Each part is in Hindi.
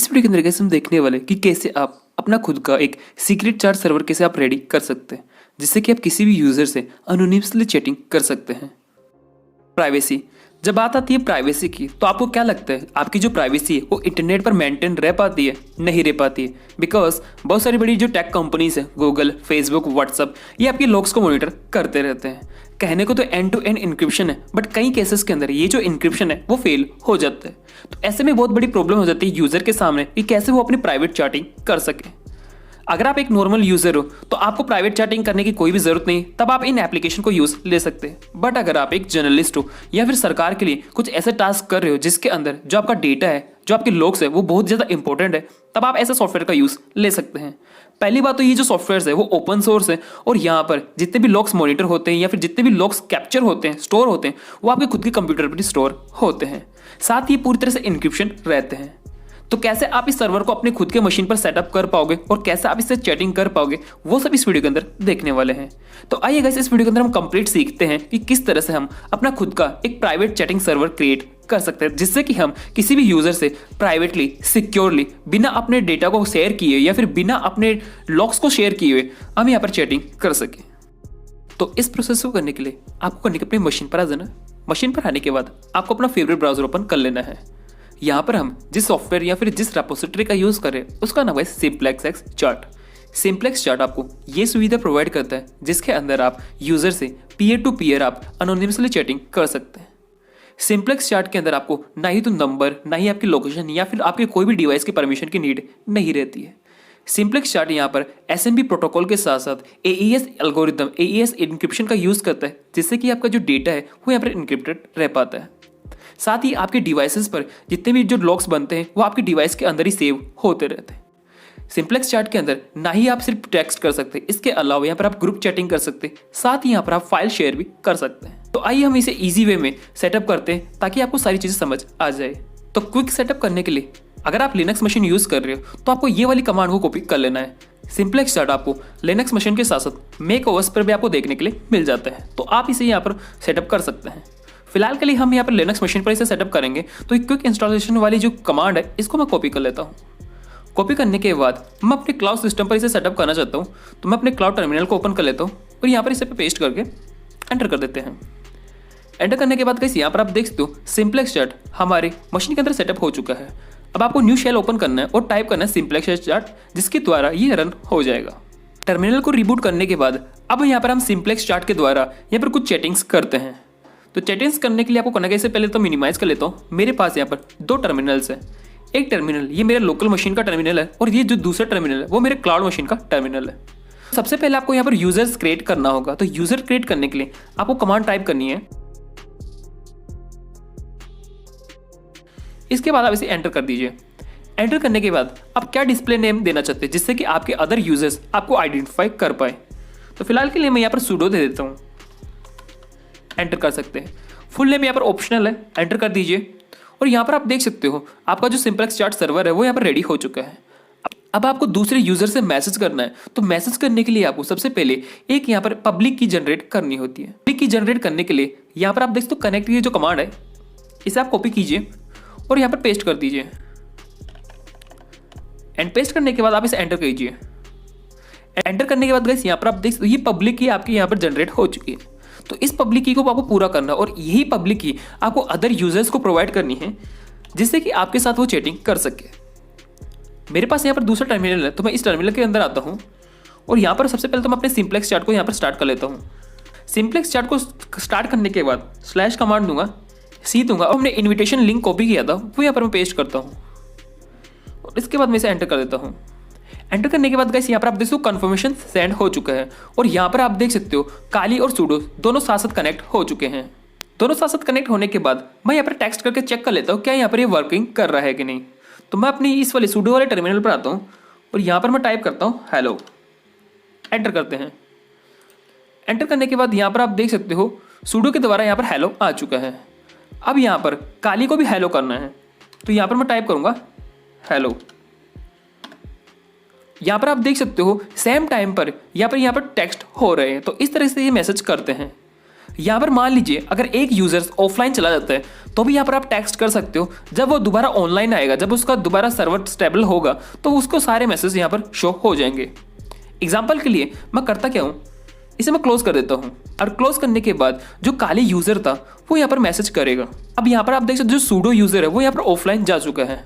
इस वीडियो के अंदर कैसे हम देखने वाले कि कैसे आप अपना खुद का एक सीक्रेट चार्ट सर्वर कैसे आप रेडी कर सकते हैं जिससे कि आप किसी भी यूजर से अनोनिमसली चैटिंग कर सकते हैं। प्राइवेसी, जब बात आती है प्राइवेसी की तो आपको क्या लगता है आपकी जो प्राइवेसी है वो इंटरनेट पर मेंटेन रह पाती है? नहीं रह पाती है, बिकॉज बहुत सारी बड़ी जो टेक कंपनीज है, गूगल, फेसबुक, व्हाट्सअप, ये आपके लॉग्स को मॉनिटर करते रहते हैं। कहने को तो एंड टू एंड इंक्रिप्शन है, बट कई केसेस के अंदर ये जो इंक्रिप्शन है वो फेल हो जाता है। तो ऐसे में बहुत बड़ी प्रॉब्लम हो जाती है यूजर के सामने कि कैसे वो अपनी प्राइवेट चैटिंग कर सके। अगर आप एक नॉर्मल यूजर हो तो आपको प्राइवेट चैटिंग करने की कोई भी जरूरत नहीं, तब आप इन एप्लीकेशन को यूज ले सकते हैं। बट अगर आप एक जर्नलिस्ट हो या फिर सरकार के लिए कुछ ऐसे टास्क कर रहे हो जिसके अंदर जो आपका डेटा है, जो आपके लॉग्स है वो बहुत ज्यादा इंपॉर्टेंट है, तब आप ऐसे सॉफ्टवेयर का यूज ले सकते हैं। पहली बात तो ये जो सॉफ्टवेयर है वो ओपन सोर्स है और यहाँ पर जितने भी लॉग्स मॉनिटर होते हैं या फिर जितने भी लॉग्स कैप्चर होते हैं, स्टोर होते हैं, वो आपके खुद के कंप्यूटर पर स्टोर होते हैं। साथ ही पूरी तरह से इंक्रिप्शन रहते हैं। तो कैसे आप इस सर्वर को अपने खुद के मशीन पर सेटअप कर पाओगे और कैसे आप इससे चैटिंग कर पाओगे, वो सब इस वीडियो के अंदर देखने वाले हैं। तो आइए गाइस, इस वीडियो के अंदर हम कंप्लीट सीखते हैं कि किस तरह से हम अपना खुद का एक प्राइवेट चैटिंग सर्वर क्रिएट कर सकते हैं जिससे कि हम किसी भी यूजर से प्राइवेटली, सिक्योरली, बिना अपने डेटा को शेयर किए या फिर बिना अपने लॉग्स को शेयर किए हुए हम यहाँ पर चैटिंग कर सकें। तो इस प्रोसेस को करने के लिए आपको करने के अपनी मशीन पर आ जाना। मशीन पर आने के बाद आपको अपना फेवरेट ब्राउजर ओपन कर लेना है। यहाँ पर हम जिस सॉफ्टवेयर या फिर जिस रेपोजिटरी का यूज करें उसका नाम है सिंप्लेक्स चार्ट। सिंप्लेक्स चार्ट आपको ये सुविधा प्रोवाइड करता है जिसके अंदर आप यूजर से पीयर टू पीयर आप अनोनिमसली चैटिंग कर सकते हैं। सिंप्लेक्स चार्ट के अंदर आपको ना ही तो नंबर, ना ही आपकी लोकेशन या फिर आपके कोई भी डिवाइस की परमिशन की नीड नहीं रहती है। सिंप्लेक्स चार्ट यहाँ पर एसएमपी प्रोटोकॉल के साथ साथ एईएस एल्गोरिदम, एईएस इंक्रिप्शन का यूज करता है जिससे कि आपका जो डेटा है वो यहाँ पर इंक्रिप्टेड रह पाता है। साथ ही आपके डिवाइसेस पर जितने भी जो लॉग्स बनते हैं वो आपके डिवाइस के अंदर ही सेव होते रहते हैं। सिंप्लेक्स चार्ट के अंदर ना ही आप सिर्फ टेक्स्ट कर सकते, इसके अलावा यहाँ पर आप ग्रुप चैटिंग कर सकते, साथ ही यहाँ पर आप फाइल शेयर भी कर सकते हैं। तो आइए हम इसे इजी वे में सेटअप करते हैं ताकि आपको सारी चीजें समझ आ जाए। तो क्विक सेटअप करने के लिए अगर आप लिनक्स मशीन यूज कर रहे हो तो आपको ये वाली कमांड को कॉपी कर लेना है। सिंप्लेक्स चार्ट आपको लिनक्स मशीन के साथ साथ मैक ओएस पर भी आपको देखने के लिए मिल जाता है, तो आप इसे यहाँ पर सेटअप कर सकते हैं। फिलहाल के लिए हम यहाँ पर लिनक्स मशीन पर इसे सेटअप करेंगे, तो एक क्विक इंस्टॉलेशन वाली जो कमांड है इसको मैं कॉपी कर लेता हूँ। कॉपी करने के बाद मैं अपने क्लाउड सिस्टम पर इसे सेटअप करना चाहता हूँ, तो मैं अपने क्लाउड टर्मिनल को ओपन कर लेता हूँ और यहाँ पर इसे पेस्ट करके एंटर कर देते हैं। एंटर करने के बाद कैसे यहाँ पर आप देख सकते हो सिंप्लेक्स चार्ट हमारे मशीन के अंदर सेटअप हो चुका है। अब आपको न्यू शेल ओपन करना है और टाइप करना है सिंप्लेक्स चार्ट, जिसके द्वारा ये रन हो जाएगा। टर्मिनल को रिबूट करने के बाद अब यहाँ पर हम सिंप्लेक्स चार्ट के द्वारा यहाँ पर कुछ चैटिंग्स करते हैं। तो चैटिंग्स करने के लिए आपको करना कैसे, पहले तो मिनिमाइज कर लेता हूँ। मेरे पास यहाँ पर दो टर्मिनल्स है। एक टर्मिनल ये मेरे लोकल मशीन का टर्मिनल है और ये जो दूसरा टर्मिनल है वो मेरे क्लाउड मशीन का टर्मिनल है। सबसे पहले आपको यहाँ पर यूजर्स क्रिएट करना होगा। तो यूजर क्रिएट करने के लिए आपको कमांड टाइप करनी है, इसके बाद आप इसे एंटर कर दीजिए। एंटर करने के बाद आप क्या डिस्प्ले नेम देना चाहते हैं जिससे कि आपके अदर यूजर्स आपको आइडेंटिफाई कर पाए। तो फिलहाल के लिए मैं यहाँ पर सूडो दे देता हूँ, एंटर कर सकते हैं। फुल नेम यहाँ पर ऑप्शनल है, एंटर कर दीजिए। और यहाँ पर आप देख सकते हो आपका जो सिंप्लेक्स चार्ट सर्वर है वो यहाँ पर रेडी हो चुका है। अब आपको दूसरे यूजर से मैसेज करना है, तो मैसेज करने के लिए आपको सबसे पहले एक यहाँ पर पब्लिक की जनरेट करनी होती है। पब्लिक की जनरेट करने के लिए यहाँ पर आप देख सकते हो कनेक्ट की जो कमांड है इसे आप कॉपी कीजिए और यहाँ पर पेस्ट कर दीजिए। एंड पेस्ट करने के बाद आप इसे एंटर कीजिए। एंटर करने के बाद गाइस यहाँ पर आप देख सकते हो ये पब्लिक की आपकी यहाँ पर जनरेट हो चुकी है। तो इस पब्लिक की को आपको पूरा करना और यही पब्लिक की आपको अदर यूजर्स को प्रोवाइड करनी है जिससे कि आपके साथ वो चैटिंग कर सके। मेरे पास यहाँ पर दूसरा टर्मिनल है, तो मैं इस टर्मिनल के अंदर आता हूँ और यहाँ पर सबसे पहले तो मैं अपने सिंप्लेक्स चार्ट को यहाँ पर स्टार्ट कर लेता हूँ। सिंप्लेक्स चार्ट को स्टार्ट करने के बाद स्लैश कमांड दूंगा, सी दूंगा और हमने इन्विटेशन लिंक कॉपी किया था वो यहाँ पर मैं पेस्ट करता हूँ और इसके बाद मैं इसे एंटर कर देता हूँ। एंटर करने के बाद गाइस यहाँ पर आप देख सकते हो कंफर्मेशन सेंड हो चुका है और यहाँ पर आप देख सकते हो काली और सूडो दोनों साथ साथ कनेक्ट हो चुके हैं। दोनों साथ साथ कनेक्ट होने के बाद मैं यहाँ पर टेक्स्ट करके चेक कर लेता हूँ क्या यहाँ पर ये वर्किंग कर रहा है कि नहीं। तो मैं अपनी इस वाले सूडो वाले टर्मिनल पर आता हूँ और यहाँ पर मैं टाइप करता हूँ हेलो, एंटर करते हैं। एंटर करने के बाद यहाँ पर आप देख सकते हो सूडो के द्वारा यहाँ पर हेलो आ चुका है। अब यहाँ पर काली को भी हेलो करना है, तो यहाँ पर मैं टाइप करूँगा हेलो। यहाँ पर आप देख सकते हो सेम टाइम पर यहाँ पर टेक्स्ट हो रहे हैं। तो इस तरह से ये मैसेज करते हैं। यहाँ पर मान लीजिए अगर एक यूजर ऑफलाइन चला जाता है तो भी यहाँ पर आप टेक्स्ट कर सकते हो। जब वो दोबारा ऑनलाइन आएगा, जब उसका दोबारा सर्वर स्टेबल होगा तो उसको सारे मैसेज यहाँ पर शो हो जाएंगे। एग्जाम्पल के लिए मैं करता क्या हूँ, इसे मैं क्लोज कर देता हूँ और क्लोज करने के बाद जो काली यूजर था वो यहाँ पर मैसेज करेगा। अब यहाँ पर आप देख सकते हो जो सूडो यूजर है वो यहाँ पर ऑफलाइन जा चुका है।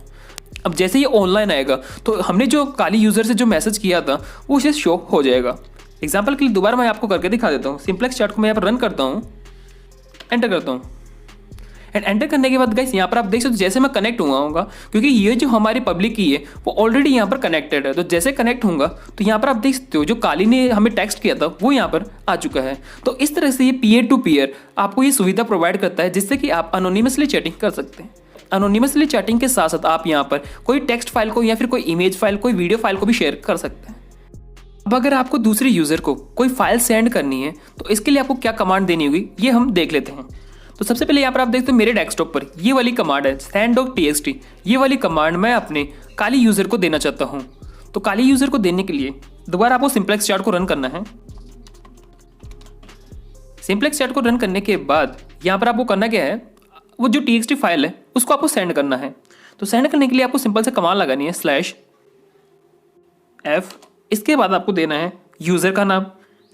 अब जैसे ही ऑनलाइन आएगा तो हमने जो काली यूजर से जो मैसेज किया था वो उसे शो हो जाएगा। एग्जाम्पल के लिए दोबारा मैं आपको करके दिखा देता हूँ। सिंप्लेक्स चैट को मैं यहाँ पर रन करता हूँ, एंटर करता हूँ एंड एंटर करने के बाद गाइस यहाँ पर आप देख सकते हो जैसे मैं कनेक्ट हुआ होगा, क्योंकि ये जो हमारी पब्लिक की है वो ऑलरेडी यहाँ पर कनेक्टेड है। तो जैसे कनेक्ट होगा तो यहाँ पर आप देख सकते हो जो काली ने हमें टेक्स्ट किया था वो यहाँ पर आ चुका है। तो इस तरह से ये पीयर टू पीयर आपको ये सुविधा प्रोवाइड करता है जिससे कि आप अनोनिमसली चैटिंग कर सकते हैं। अनोनिमसली चैटिंग के साथ साथ आप यहाँ पर कोई टेक्स्ट फाइल को या फिर कोई इमेज फाइल, कोई वीडियो फाइल को भी शेयर कर सकते हैं। अब अगर आपको दूसरे यूजर को कोई फाइल सेंड करनी है तो इसके लिए आपको क्या कमांड देनी होगी ये हम देख लेते हैं। तो सबसे पहले यहाँ पर आप देखते हो मेरे डेस्कटॉप पर ये वाली कमांड है send.txt। ये वाली कमांड मैं अपने काली यूजर को देना चाहता हूँ। तो काली यूजर को देने के लिए दोबारा आपको सिंप्लेक्स चैट को रन करना है। सिंप्लेक्स चैट को रन करने के बाद यहाँ पर आपको करना क्या है, वो जो txt फाइल है उसको आपको सेंड करना है। तो सेंड करने के लिए आपको सिंपल से कमांड लगानी है /f। इसके बाद आपको देना है यूजर का नाम,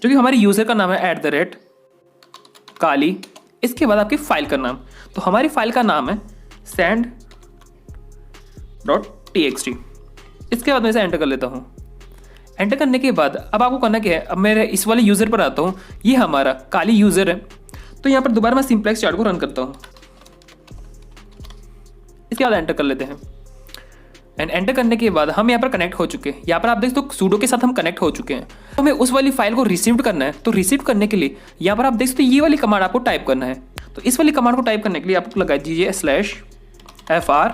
जो कि हमारे यूजर का नाम है @काली। इसके बाद आपकी फाइल का नाम, तो हमारी फाइल का नाम है send.txt। इसके बाद मैं इसे एंटर कर लेता हूँ। एंटर करने के बाद अब आपको करना क्या है, अब मैं इस वाले यूजर पर आता हूँ, ये हमारा काली यूजर है। तो यहाँ पर दोबारा मैं सिंप्लेक्स चैट को रन करता हूँ। इसके बाद एंटर कर लेते हैं एंड एंटर करने के बाद हम यहाँ पर कनेक्ट हो चुके हैं। यहाँ पर आप देख सकते हो सूडो के साथ हम कनेक्ट हो चुके हैं। तो हमें उस वाली फाइल को रिसीव करना है। तो रिसीव करने के लिए यहाँ पर आप देख सकते हो ये वाली कमांड आपको टाइप करना है। तो इस वाली कमांड को टाइप करने के लिए आप लगा दीजिए /fr।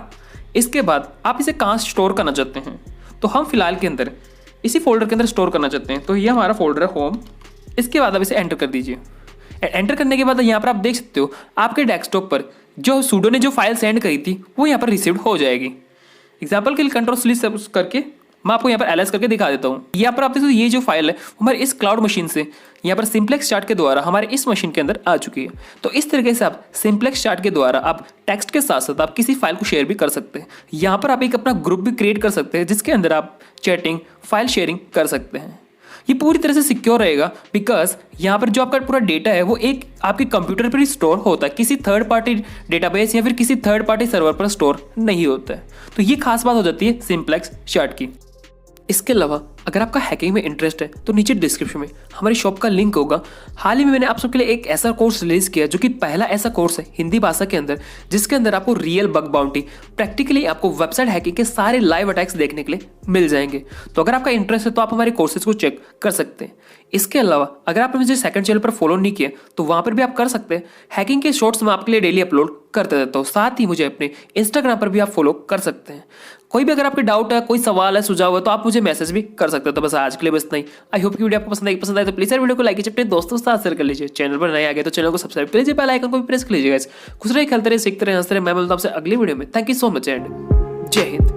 इसके बाद आप इसे कहाँ स्टोर करना चाहते हैं, तो हम फिलहाल के अंदर इसी फोल्डर के अंदर स्टोर करना चाहते हैं। तो ये हमारा फोल्डर है होम। इसके बाद आप इसे एंटर कर दीजिए। एंटर करने के बाद यहाँ पर आप देख सकते हो आपके डेस्कटॉप पर जो सूडो ने जो फाइल सेंड करी थी वो यहाँ पर रिसीव्ड हो जाएगी। एग्जाम्पल के लिए कंट्रोल करके मैं आपको यहाँ पर एलएस करके दिखा देता हूँ। यहाँ पर आप देख सकते हो ये जो फाइल है हमारे इस क्लाउड मशीन से यहाँ पर सिंप्लेक्स चैट के द्वारा हमारे इस मशीन के अंदर आ चुकी है। तो इस तरीके से आप सिंप्लेक्स चैट के द्वारा आप टेक्स्ट के साथ साथ आप किसी फाइल को शेयर भी कर सकते हैं। यहाँ पर आप एक अपना ग्रुप भी क्रिएट कर सकते हैं जिसके अंदर आप चैटिंग, फाइल शेयरिंग कर सकते हैं। ये पूरी तरह से सिक्योर रहेगा बिकॉज यहाँ पर जो आपका पूरा डेटा है वो एक आपके कंप्यूटर पर ही स्टोर होता है, किसी थर्ड पार्टी डेटाबेस या फिर किसी थर्ड पार्टी सर्वर पर स्टोर नहीं होता है। तो ये खास बात हो जाती है सिंप्लेक्स चैट की। इसके अलावा अगर आपका हैकिंग में इंटरेस्ट है तो नीचे डिस्क्रिप्शन में हमारी शॉप का लिंक होगा। हाल ही में मैंने आप सबके लिए एक ऐसा कोर्स रिलीज किया जो कि पहला ऐसा कोर्स है हिंदी भाषा के अंदर जिसके अंदर आपको रियल बग बाउंटी, प्रैक्टिकली आपको वेबसाइट हैकिंग के सारे लाइव अटैक्स देखने के लिए मिल जाएंगे। तो अगर आपका इंटरेस्ट है तो आप हमारे कोर्सेज को चेक कर सकते हैं। इसके अलावा अगर आपने मुझे सेकंड चैनल पर फॉलो नहीं किया तो वहाँ पर भी आप कर सकते हैं। हैकिंग के शॉर्ट्स मैं आपके लिए डेली अपलोड करते रहता हूँ। साथ ही मुझे अपने इंस्टाग्राम पर भी आप फॉलो कर सकते हैं। कोई भी अगर आपके डाउट है, कोई सवाल है, सुझाव है तो आप मुझे मैसेज भी कर सकते हो। तो बस आज के लिए बस नहीं। आई होप कि वीडियो आपको पसंद आए तो प्लीज यार वीडियो को लाइक कीजिए, अपने दोस्तों के साथ शेयर कर लीजिए। चैनल पर नए आ गए तो चैनल को सब्सक्राइब कर लीजिए, बेल आइकन को भी प्रेस कर लीजिएगा। खुश रहिए, खेलते रहिए, सीखते रहिए, हंसते रहिए। मैं मिलता हूं आपसे अगली वीडियो में। Thank you so much and जय हिंद।